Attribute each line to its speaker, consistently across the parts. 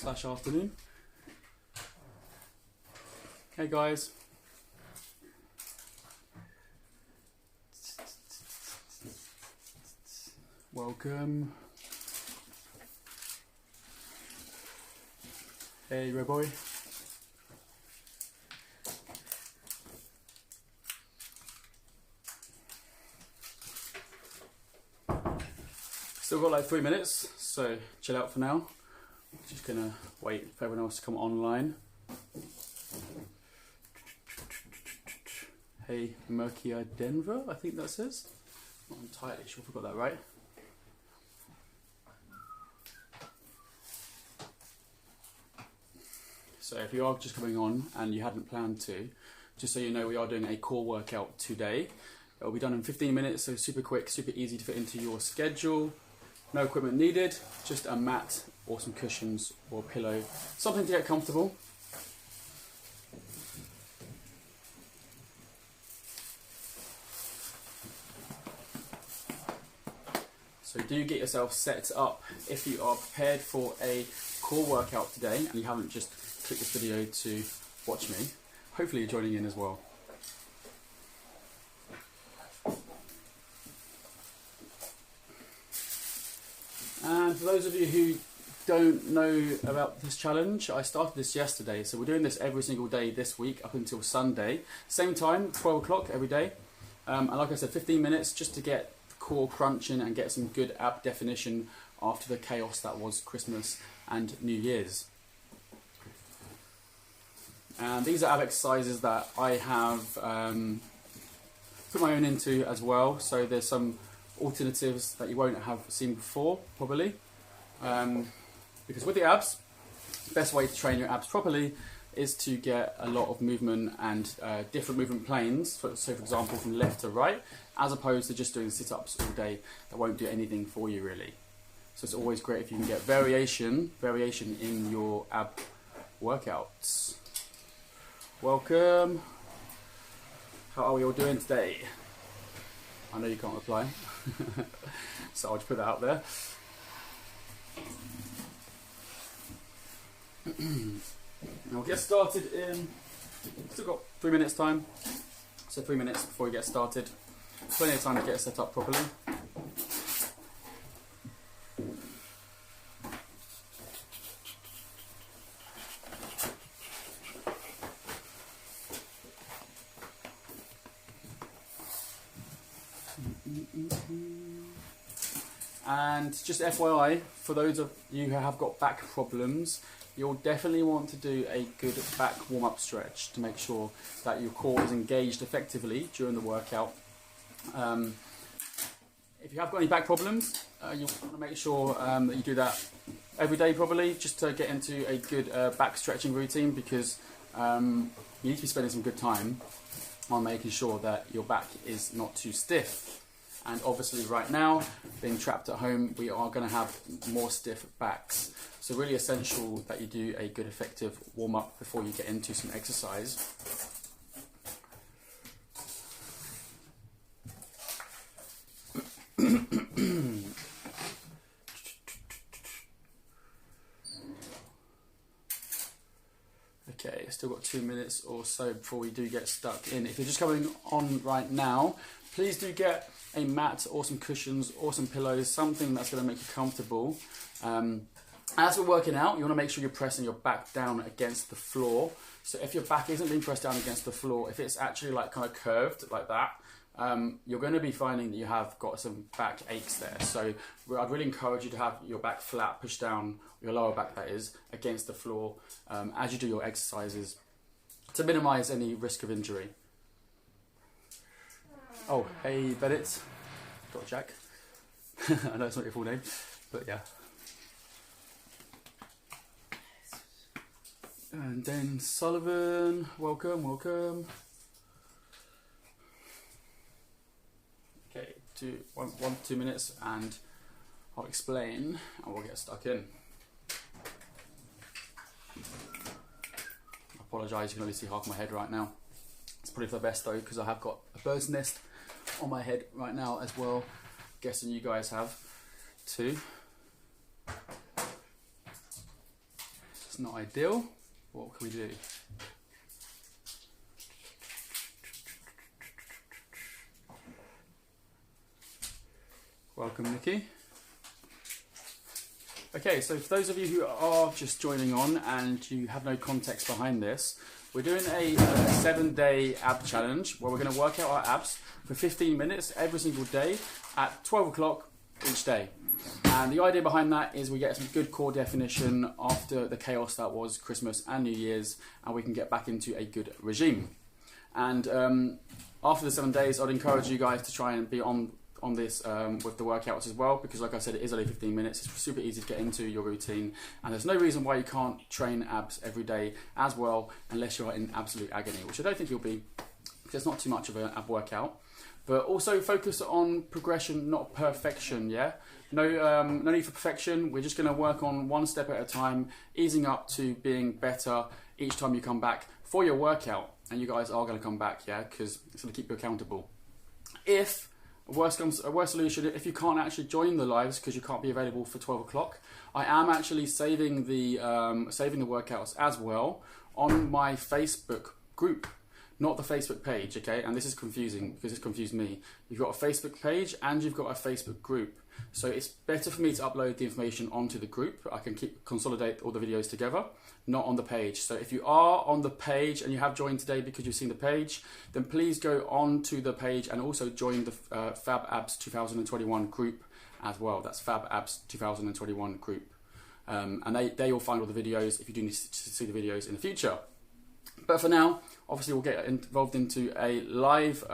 Speaker 1: slash afternoon. Hey guys. Welcome. Hey, Red Boy. Still got like 3 minutes, so chill out for now. Just gonna wait for everyone else to come online. Hey, Murky Denver, I think that says. Not entirely sure if I got that right. So if you are just coming on and you hadn't planned to, just so you know, we are doing a core workout today. It will be done in 15 minutes, so super quick, super easy to fit into your schedule. No equipment needed, just a mat or some cushions or a pillow, something to get comfortable. So do get yourself set up if you are prepared for a core workout today and you haven't just clicked this video to watch me. Hopefully you're joining in as well. And for those of you who don't know about this challenge, I started this yesterday, so we're doing this every single day this week up until Sunday. Same time, 12 o'clock every day. And like I said, 15 minutes just to get the core crunching and get some good ab definition after the chaos that was Christmas and New Year's. And these are ab exercises that I have put my own into as well, so there's some alternatives that you won't have seen before, probably. Because with the abs, the best way to train your abs properly is to get a lot of movement and different movement planes, so for example from left to right, as opposed to just doing sit-ups all day that won't do anything for you really. So it's always great if you can get variation in your ab workouts. Welcome. How are we all doing today? I know you can't reply, so I'll just put that out there. Now we'll get started in, still got 3 minutes time, so 3 minutes before we get started. Plenty of time to get it set up properly. And just FYI, for those of you who have got back problems, you'll definitely want to do a good back warm-up stretch to make sure that your core is engaged effectively during the workout. If you have got any back problems, you want to make sure that you do that every day probably, just to get into a good back stretching routine, because you need to be spending some good time on making sure that your back is not too stiff. And obviously right now, being trapped at home, we are going to have more stiff backs. So really essential that you do a good effective warm-up before you get into some exercise. Okay, still got 2 minutes or so before we do get stuck in. If you're just coming on right now, please do get a mat or some cushions or some pillows, something that's going to make you comfortable. As we're working out, you want to make sure you're pressing your back down against the floor. So if your back isn't being pressed down against the floor, if it's actually like kind of curved like that, you're going to be finding that you have got some back aches there. So I'd really encourage you to have your back flat, pushed down, your lower back that is, against the floor as you do your exercises to minimize any risk of injury. Oh, hey Bennett, Dr. Jack. I know it's not your full name, but yeah. And then Sullivan, welcome, welcome. Okay, 2 minutes and I'll explain and we'll get stuck in. I apologise, you can only see half my head right now. It's probably for the best though, because I have got a bird's nest on my head right now as well. Guessing you guys have too. That's not ideal. What can we do? Welcome, Nikki. Okay, so for those of you who are just joining on and you have no context behind this, we're doing a 7-day ab challenge where we're going to work out our abs for 15 minutes every single day at 12 o'clock each day. And the idea behind that is we get some good core definition after the chaos that was Christmas and New Year's, and we can get back into a good regime. And after the 7 days, I'd encourage you guys to try and be on this with the workouts as well, because like I said, it is only 15 minutes. It's super easy to get into your routine, and there's no reason why you can't train abs every day as well, unless you're in absolute agony, which I don't think you'll be, because it's not too much of an ab workout. But also focus on progression, not perfection, yeah? No need for perfection. We're just going to work on one step at a time, easing up to being better each time you come back for your workout. And you guys are going to come back, yeah? Because it's going to keep you accountable. If a worst solution, if you can't actually join the lives because you can't be available for 12 o'clock, I am actually saving the workouts as well on my Facebook group, not the Facebook page, okay? And this is confusing because it's confused me. You've got a Facebook page and you've got a Facebook group. So it's better for me to upload the information onto the group. I can consolidate all the videos together, not on the page. So if you are on the page and you have joined today because you've seen the page, then please go on to the page and also join the Fab Abbs 2021 group as well. That's Fab Abbs 2021 group. And they will find all the videos if you do need to see the videos in the future. But for now, obviously we'll get involved into a live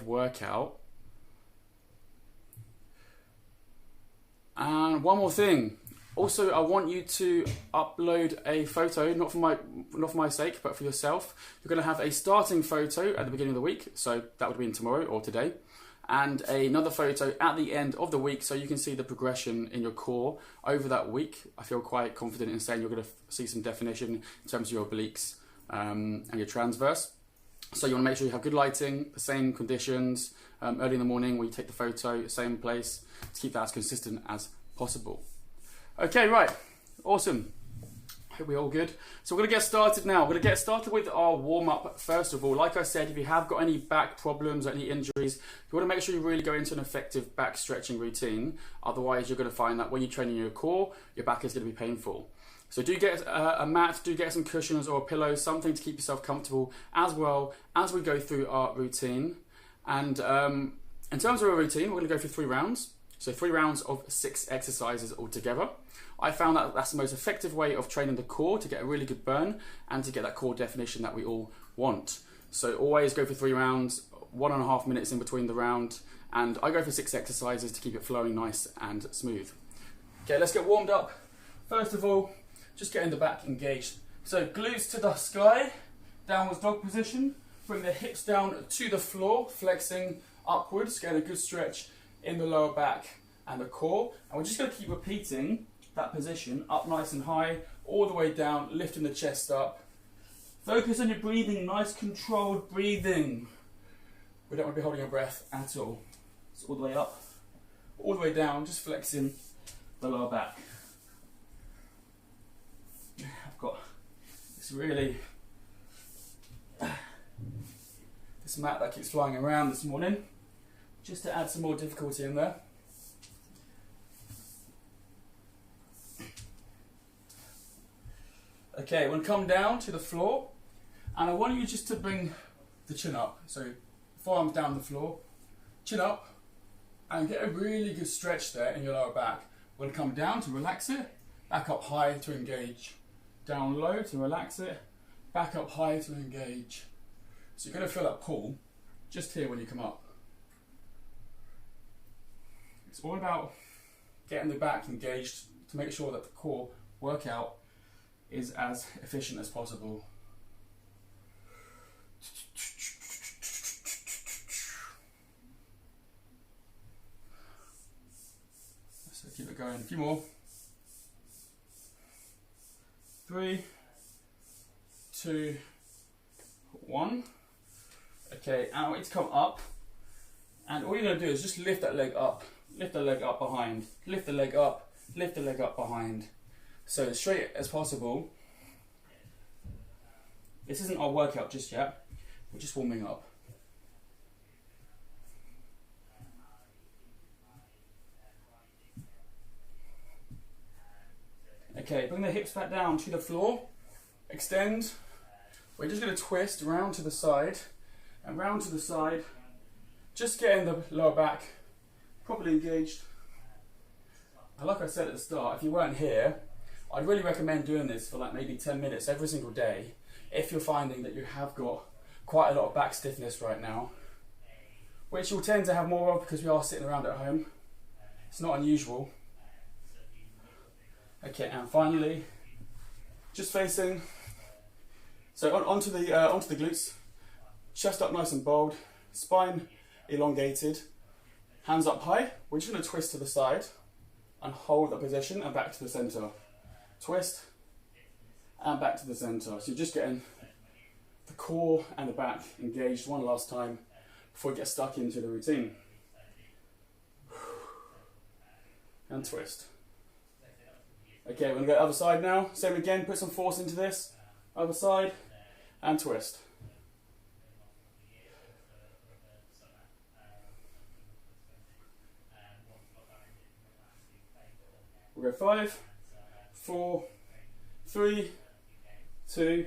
Speaker 1: workout. And one more thing. Also, I want you to upload a photo, not for my sake, but for yourself. You're going to have a starting photo at the beginning of the week, so that would be in tomorrow or today, and another photo at the end of the week, so you can see the progression in your core over that week. I feel quite confident in saying you're going to see some definition in terms of your obliques and your transverse. So you want to make sure you have good lighting, the same conditions, early in the morning when you take the photo, same place, to keep that as consistent as possible. Okay, right, awesome. Hope we're all good. So we're going to get started now. We're going to get started with our warm-up first of all. Like I said, if you have got any back problems or any injuries, you want to make sure you really go into an effective back stretching routine. Otherwise, you're going to find that when you're training your core, your back is going to be painful. So do get a mat, do get some cushions or a pillow, something to keep yourself comfortable as well as we go through our routine. And in terms of our routine, we're going to go through 3 rounds. So 3 rounds of 6 exercises altogether. I found that that's the most effective way of training the core to get a really good burn and to get that core definition that we all want. So always go for 3 rounds, 1.5 minutes in between the round, and I go for 6 exercises to keep it flowing nice and smooth. Okay, let's get warmed up. First of all, just getting the back engaged. So glutes to the sky, downwards dog position. Bring the hips down to the floor, flexing upwards, getting a good stretch in the lower back and the core. And we're just going to keep repeating that position, up nice and high, all the way down, lifting the chest up. Focus on your breathing, nice controlled breathing. We don't want to be holding our breath at all. So all the way up, all the way down, just flexing the lower back. I've got this this mat that keeps flying around this morning, just to add some more difficulty in there. Okay, we're going to come down to the floor, and I want you just to bring the chin up. So forearms down the floor, chin up, and get a really good stretch there in your lower back. We're going to come down to relax it, back up high to engage, down low to relax it, back up high to engage. So you're going to feel that pull just here when you come up. It's all about getting the back engaged to make sure that the core workout is as efficient as possible. So keep it going. A few more. 3, 2, 1. Okay, and I want you to come up, and all you're going to do is just lift that leg up behind, lift the leg up behind. So as straight as possible. This isn't our workout just yet, we're just warming up. Okay, bring the hips back down to the floor, extend. We're just going to twist round to the side and round to the side, just getting the lower back properly engaged. And like I said at the start, if you weren't here, I'd really recommend doing this for like maybe 10 minutes every single day if you're finding that you have got quite a lot of back stiffness right now, which you'll tend to have more of because we are sitting around at home. It's not unusual. Okay, and finally, just facing, so onto the glutes, chest up nice and bold, spine elongated, hands up high. We're just going to twist to the side and hold that position and back to the center. Twist and back to the center. So you're just getting the core and the back engaged one last time before we get stuck into the routine. And twist. Okay, we're going to go other side now. Same again, put some force into this. Other side, and twist. We'll go 5, 4, 3, 2,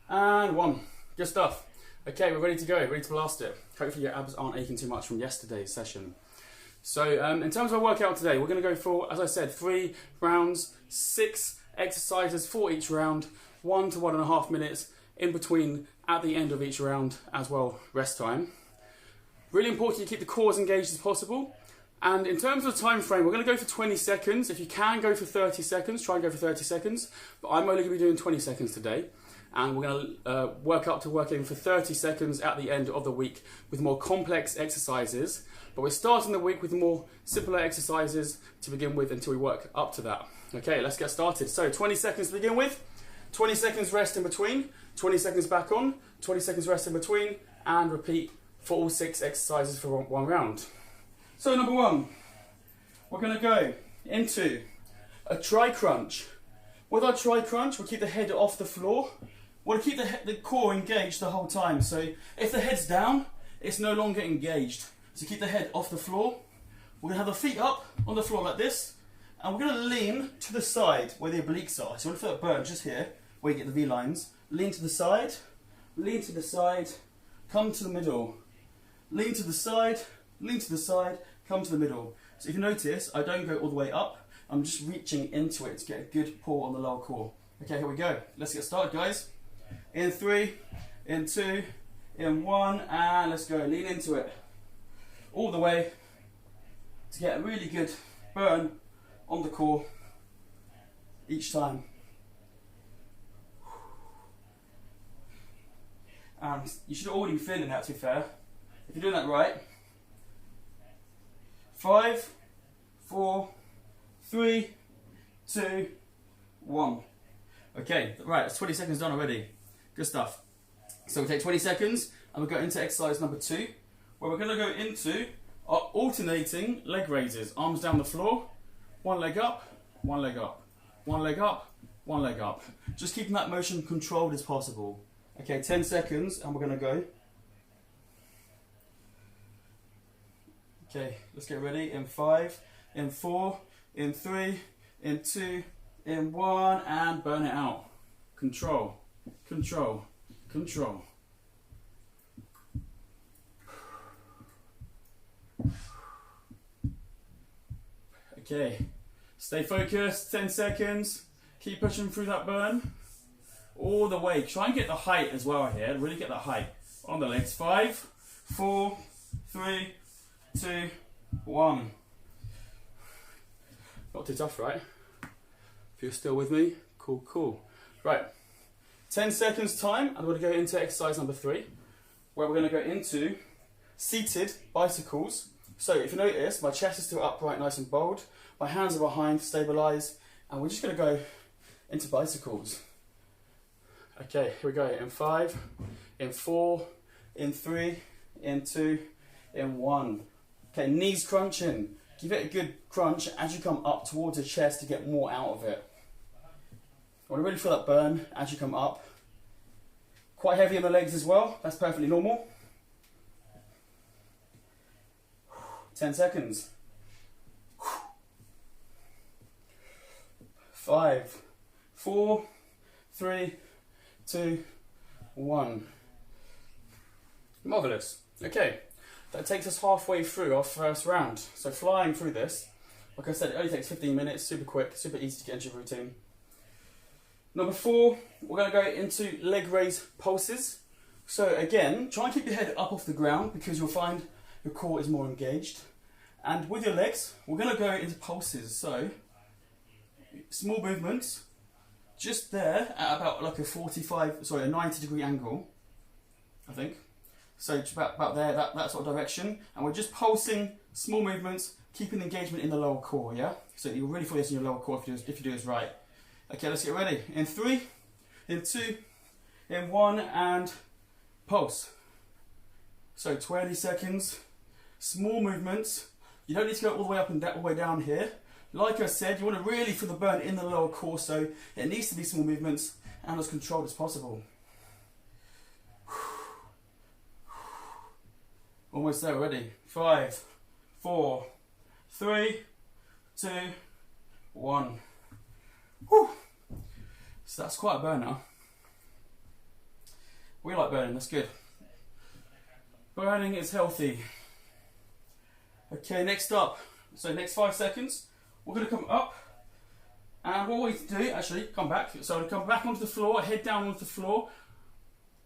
Speaker 1: and 1. Good stuff. Okay, we're ready to go, ready to blast it. Hopefully your abs aren't aching too much from yesterday's session. So in terms of our workout today, we're going to go for, as I said, 3 rounds, 6 exercises for each round, 1 to 1.5 minutes in between at the end of each round as well, rest time. Really important you keep the core as engaged as possible. And in terms of time frame, we're going to go for 20 seconds. If you can go for 30 seconds, try and go for 30 seconds. But I'm only going to be doing 20 seconds today. And we're going to work up to working for 30 seconds at the end of the week with more complex exercises. But we're starting the week with more simpler exercises to begin with until we work up to that. Okay, let's get started. So 20 seconds to begin with, 20 seconds rest in between, 20 seconds back on, 20 seconds rest in between, and repeat for all 6 exercises for one round. So number 1, we're going to go into a tri crunch. With our tri crunch, we'll keep the head off the floor. We'll keep the core engaged the whole time. So if the head's down, it's no longer engaged. So keep the head off the floor. We're going to have the feet up on the floor like this. And we're going to lean to the side where the obliques are. So we'll feel that burn just here, where you get the V lines. Lean to the side, come to the middle. Lean to the side, come to the middle. So if you notice, I don't go all the way up. I'm just reaching into it to get a good pull on the lower core. Okay, here we go. Let's get started, guys. In 3, in 2, in 1, and let's go. Lean into it. All the way to get a really good burn on the core each time. And you should already be feeling that, to be fair. If you're doing that right. 5, 4, 3, 2, 1. Okay, right, that's 20 seconds done already. Good stuff. So we take 20 seconds and we'll go into exercise number 2, where we're going to go into our alternating leg raises. Arms down the floor, 1 leg up, 1 leg up, 1 leg up, 1 leg up. Just keeping that motion controlled as possible. Okay, 10 seconds and we're going to go. Okay, let's get ready. In 5, in 4, in 3, in 2, in 1, and burn it out. Control, control, control. Okay, stay focused, 10 seconds. Keep pushing through that burn. All the way. Try and get the height as well here. Really get the height on the legs. 5, 4, 3, 2, 1. Not too tough, right? If you're still with me, cool, cool. Right, 10 seconds time, and we're going to go into exercise number 3, where we're going to go into seated bicycles. So if you notice, my chest is still upright, nice and bold. My hands are behind, stabilize, and we're just going to go into bicycles. Okay, here we go. In 5, in 4, in 3, in 2, in 1. Okay, knees crunching. Give it a good crunch as you come up towards the chest to get more out of it. I want to really feel that burn as you come up. Quite heavy on the legs as well, that's perfectly normal. 10 seconds. 5, 4, 3, 2, 1. Marvellous. Okay, that takes us halfway through our first round. So flying through this, like I said, it only takes 15 minutes, super quick, super easy to get into your routine. Number 4, we're going to go into leg raise pulses. So again, try and keep your head up off the ground because you'll find your core is more engaged. And with your legs, we're going to go into pulses. So small movements, just there at about like a 90-degree angle, I think. So just about there, that sort of direction. And we're just pulsing small movements, keeping engagement in the lower core, yeah? So you'll really feel this in your lower core if you do this right. Okay, let's get ready. In 3, in 2, in 1, and pulse. So 20 seconds, small movements. You don't need to go all the way up and all the way down here. Like I said, you want to really feel the burn in the lower core, so it needs to be small movements and as controlled as possible. Almost there already. 5, 4, 3, 2, 1. Whew. So that's quite a burn now. We like burning, that's good. Burning is healthy. Okay, next up. So next 5 seconds, we're going to come up. And what we need to do, actually, come back. So come back onto the floor, head down onto the floor.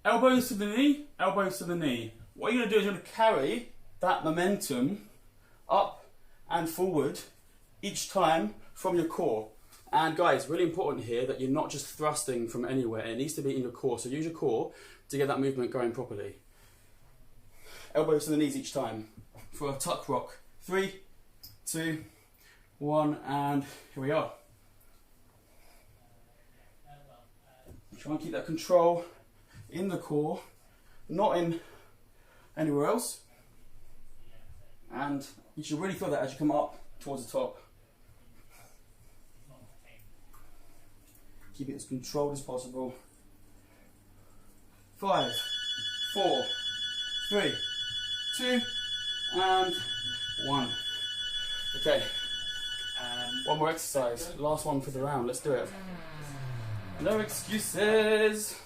Speaker 1: Elbows to the knee, elbows to the knee. What you're going to do is you're going to carry that momentum up and forward each time from your core. And guys, really important here that you're not just thrusting from anywhere. It needs to be in your core. So use your core to get that movement going properly. Elbows to the knees each time for a tuck rock. 3, 2, 1, and here we are. Try and keep that control in the core, not in anywhere else. And you should really feel that as you come up towards the top. Keep it as controlled as possible. 5, 4, 3, 2, and 1. Okay. One more exercise. Last one for the round. Let's do it. No excuses.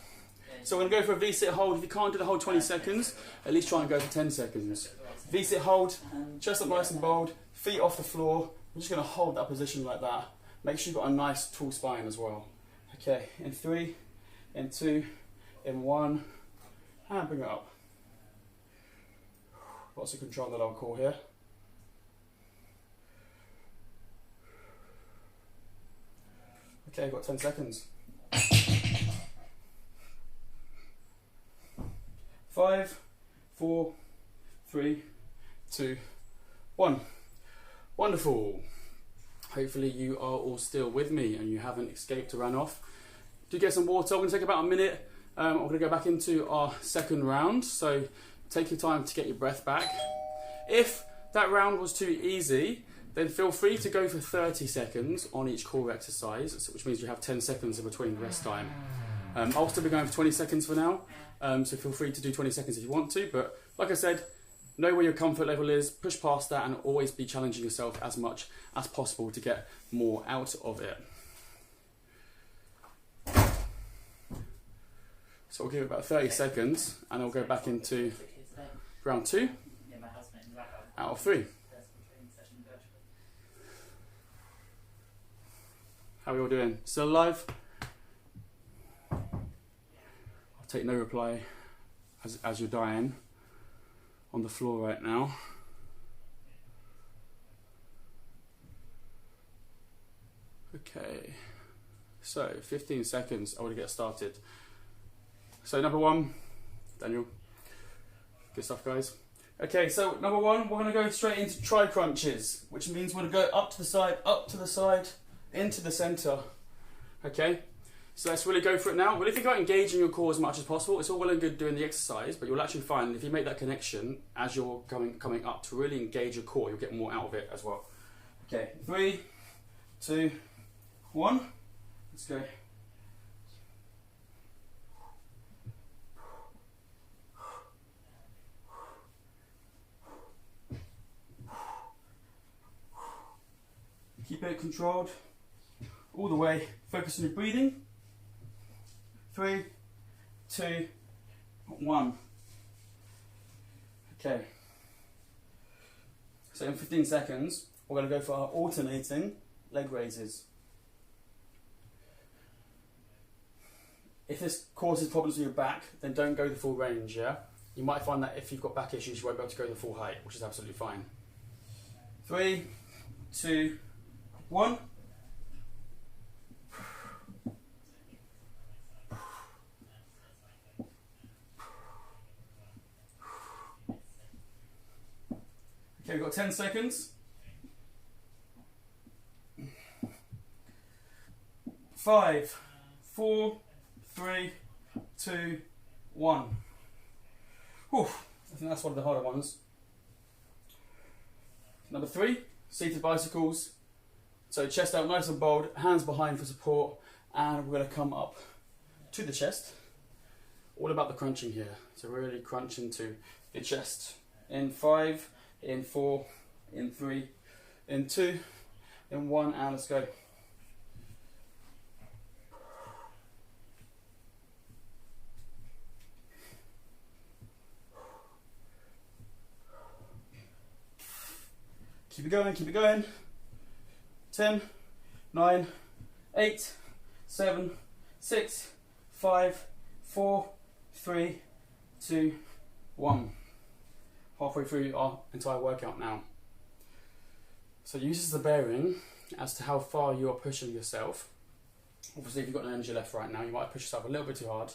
Speaker 1: So we're going to go for a V-sit hold. If you can't do the whole 20 seconds, at least try and go for 10 seconds. V-sit hold, chest up nice and bold, feet off the floor. We're just going to hold that position like that. Make sure you've got a nice tall spine as well. Okay, in 3, in 2, in 1, and bring it up. Lots of control on the lower core here. Okay, got 10 seconds. 5, 4, 3, 2, 1. Wonderful. Hopefully you are all still with me and you haven't escaped to run off. Do get some water. We're going to take about a minute. I'm going to go back into our second round. So take your time to get your breath back. If that round was too easy, then feel free to go for 30 seconds on each core exercise, which means you have 10 seconds in between rest time. I'll still be going for 20 seconds for now, so feel free to do 20 seconds if you want to, but like I said, know where your comfort level is, push past that, and always be challenging yourself as much as possible to get more out of it. So we'll give it about 30 seconds, and I'll go back into round 2 out of 3. How are we all doing? Still alive? I'll take no reply as you're dying on the floor right now. Okay, so 15 seconds, I want to get started. So number 1, Daniel, good stuff guys. Okay, so number 1, we're going to go straight into tri crunches, which means we're going to go up to the side, into the centre. Okay, so let's really go for it now. Really think about engaging your core as much as possible. It's all well and good doing the exercise, but you'll actually find if you make that connection as you're coming up to really engage your core, you'll get more out of it as well. Okay, 3, 2, 1, let's go. Keep it controlled all the way. Focus on your breathing. 3, 2, 1. Okay. So in 15 seconds, we're going to go for our alternating leg raises. If this causes problems with your back, then don't go the full range, yeah? You might find that if you've got back issues, you won't be able to go the full height, which is absolutely fine. 3, 2, 1. Okay, we've got 10 seconds. 5, 4, 3, 2, 1. Whew, I think that's one of the harder ones. Number 3, seated bicycles. So chest out nice and bold, hands behind for support, and we're going to come up to the chest. All about the crunching here. So really crunch into the chest. In 5, in 4, in 3, in 2, in 1, and let's go. Keep it going, keep it going. 10, 9, 8, 7, 6, 5, 4, 3, 2, 1. Halfway through our entire workout now. So use this as the bearing as to how far you are pushing yourself. Obviously, if you've got no energy left right now, you might push yourself a little bit too hard.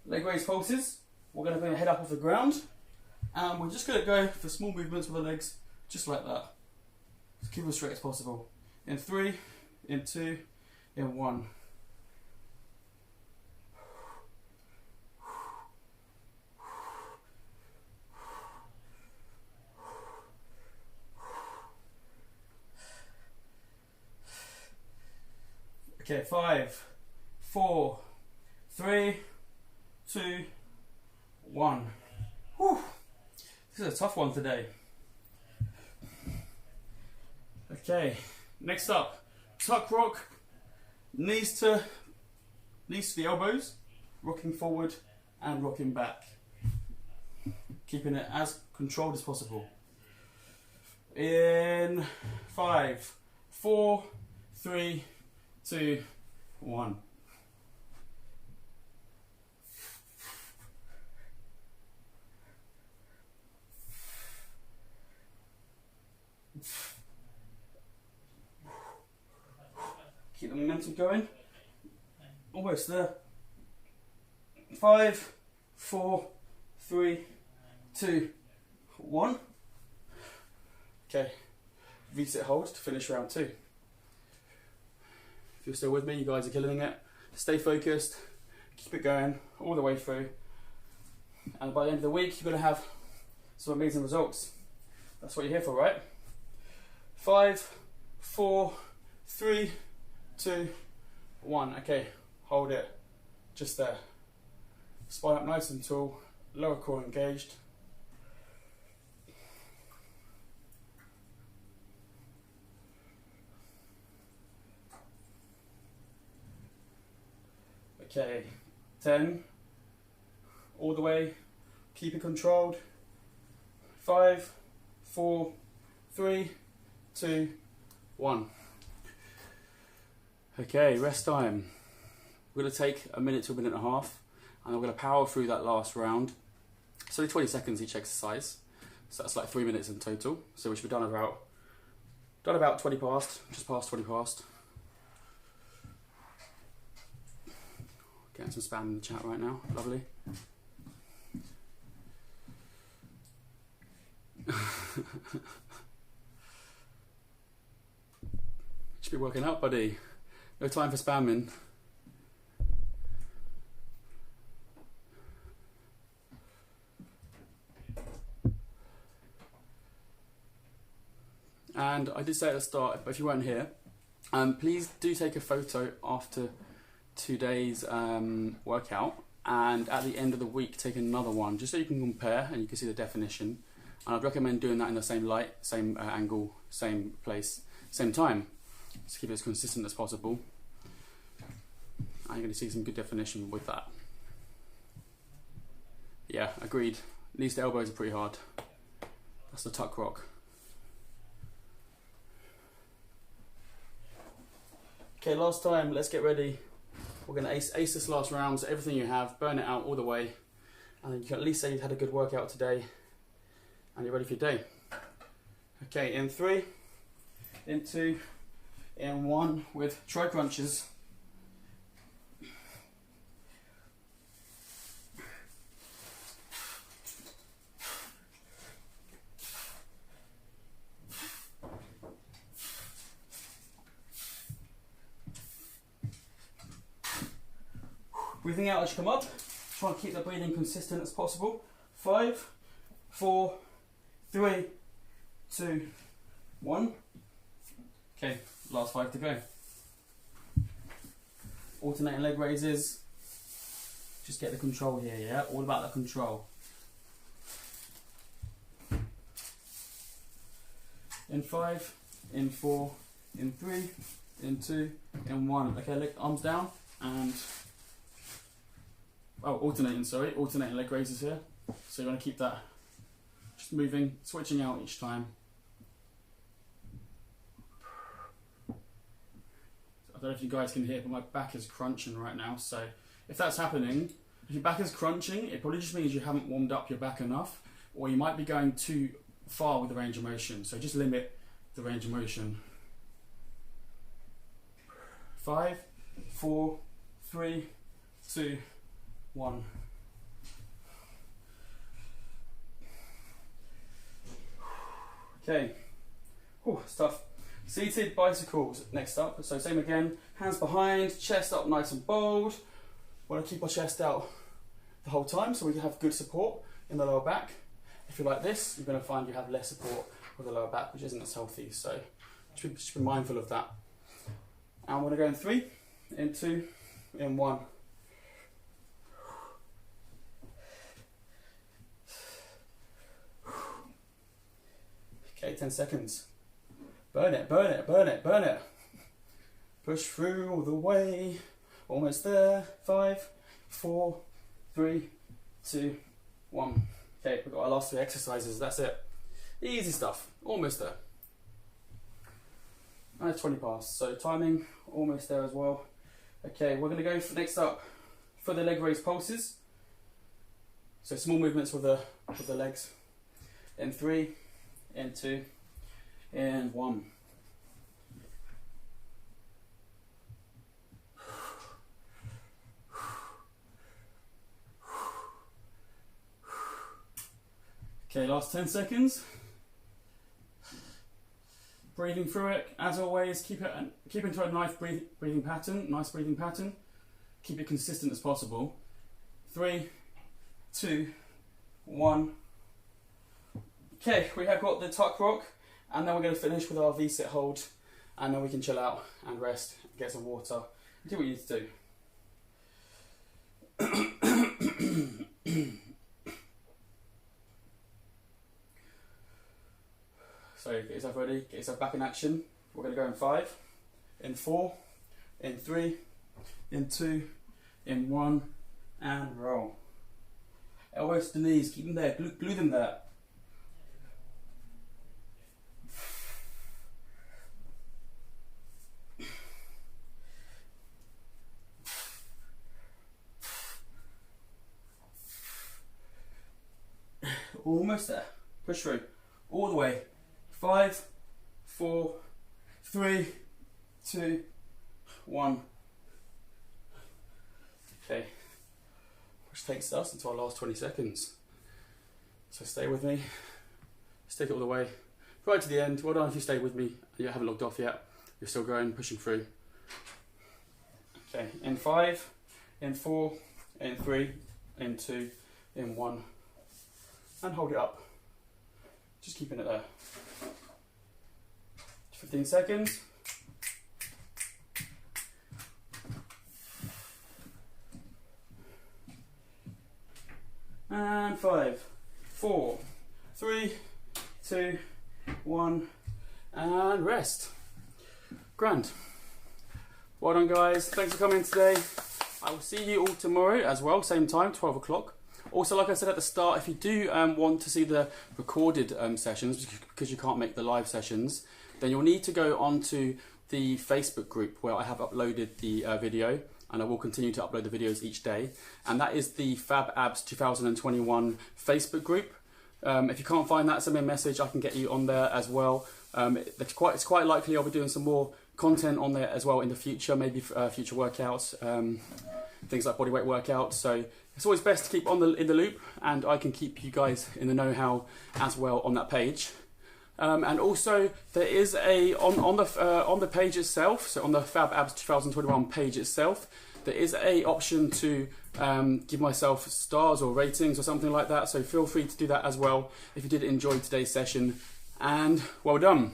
Speaker 1: Leg raise pulses. We're going to bring your head up off the ground. And we're just going to go for small movements with the legs, just like that. Just keep them as straight as possible. In 3, in 2, in 1. Okay, 5, 4, 3, 2, 1. Whew. This is a tough one today. Okay, next up, tuck rock, knees to the elbows, rocking forward and rocking back. Keeping it as controlled as possible. In 5, 4, 3, 2, 1. Keep the momentum going. Almost there. 5, 4, 3, 2, 1. Okay, reset hold to finish round 2. If you're still with me, you guys are killing it. Stay focused, keep it going all the way through. And by the end of the week, you're going to have some amazing results. That's what you're here for, right? 5, 4, 3, 2, 1. Okay, hold it just there. Spine up nice and tall, lower core engaged. Okay, 10, all the way, keep it controlled. 5, 4, 3, 2, 1. Okay, rest time. We're going to take a minute to a minute and a half, and we're going to power through that last round. It's only 20 seconds each exercise, so that's like 3 minutes in total. So we should be done about 20 past, just past 20 past. Getting some spam in the chat right now, lovely. Should be working out, buddy. No time for spamming. And I did say at the start, but if you weren't here, please do take a photo after today's workout, and at the end of the week take another one, just so you can compare and you can see the definition. And I'd recommend doing that in the same light, same angle, same place, same time. Just keep it as consistent as possible. And you're going to see some good definition with that. Yeah, agreed. At least the elbows are pretty hard. That's the tuck rock. Okay, last time, let's get ready. We're going to ace this last round, so everything you have, burn it out all the way, and then you can at least say you've had a good workout today, and you're ready for your day. Okay, in 3, in 2, in 1, with tri crunches. Breathing out as you come up. Try and keep the breathing consistent as possible. 5, 4, 3, 2, 1. Okay, last 5 to go. Alternating leg raises. Just get the control here, yeah? All about the control. In 5, in 4, in 3, in 2, in 1. Okay, leg, arms down and... Oh, alternating leg raises here. So you want to keep that just moving, switching out each time. I don't know if you guys can hear, but my back is crunching right now. So if that's happening, if your back is crunching, it probably just means you haven't warmed up your back enough, or you might be going too far with the range of motion. So just limit the range of motion. 5, 4, 3, 2, 1. Okay. It's tough. Seated bicycles next up. So same again. Hands behind, chest up nice and bold. Want to keep our chest out the whole time so we can have good support in the lower back. If you're like this, you're going to find you have less support with the lower back, which isn't as healthy. So just be mindful of that. And we're going to go in 3, in 2, in 1. Okay, 10 seconds. Burn it, burn it, burn it, burn it. Push through all the way. Almost there. 5, 4, 3, 2, 1. Okay, we've got our last 3 exercises. That's it. Easy stuff. Almost there. And it's 20 past. So timing, almost there as well. Okay, we're going to go for next up for the leg raise pulses. So small movements with the legs. In 3, in 2, in 1. Okay, last 10 seconds. Breathing through it, as always. Keep into a nice breathing pattern. Keep it consistent as possible. 3, 2, 1. Okay, we have got the tuck rock, and then we're going to finish with our V-sit hold, and then we can chill out and rest, get some water, and do what you need to do. So get yourself ready, get yourself back in action. We're going to go in 5, in 4, in 3, in 2, in 1, and roll. Elbows to the knees, keep them there, glue them there. Almost there. Push through. All the way. 5, 4, 3, 2, 1. Okay. Which takes us into our last 20 seconds. So stay with me. Stick it all the way. Right to the end. Well done if you stayed with me. You haven't logged off yet. You're still going, pushing through. Okay. In 5, in 4, in 3, in 2, in 1. And hold it up. Just keeping it there. 15 seconds. And 5, 4, 3, 2, 1, and rest. Grand. Well done, guys. Thanks for coming today. I will see you all tomorrow as well, same time, 12 o'clock. Also, like I said at the start, if you do want to see the recorded sessions, because you can't make the live sessions, then you'll need to go onto the Facebook group where I have uploaded the video, and I will continue to upload the videos each day. And that is the Fab Abbs 2021 Facebook group. If you can't find that, send me a message. I can get you on there as well. It's quite likely I'll be doing some more content on there as well in the future, maybe future workouts, things like bodyweight workouts. So it's always best to keep in the loop, and I can keep you guys in the know-how as well on that page. And also there is on the page itself, so on the Fab Abbs 2021 page itself, there is a option to give myself stars or ratings or something like that. So feel free to do that as well if you did enjoy today's session. And well done.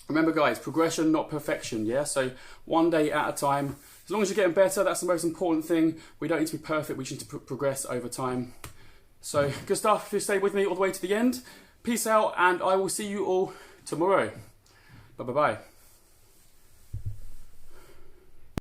Speaker 1: Remember, guys, progression, not perfection. Yeah. So one day at a time. As long as you're getting better, that's the most important thing. We don't need to be perfect. We just need to progress over time. So good stuff. If you stay with me all the way to the end, peace out, and I will see you all tomorrow. Bye bye bye.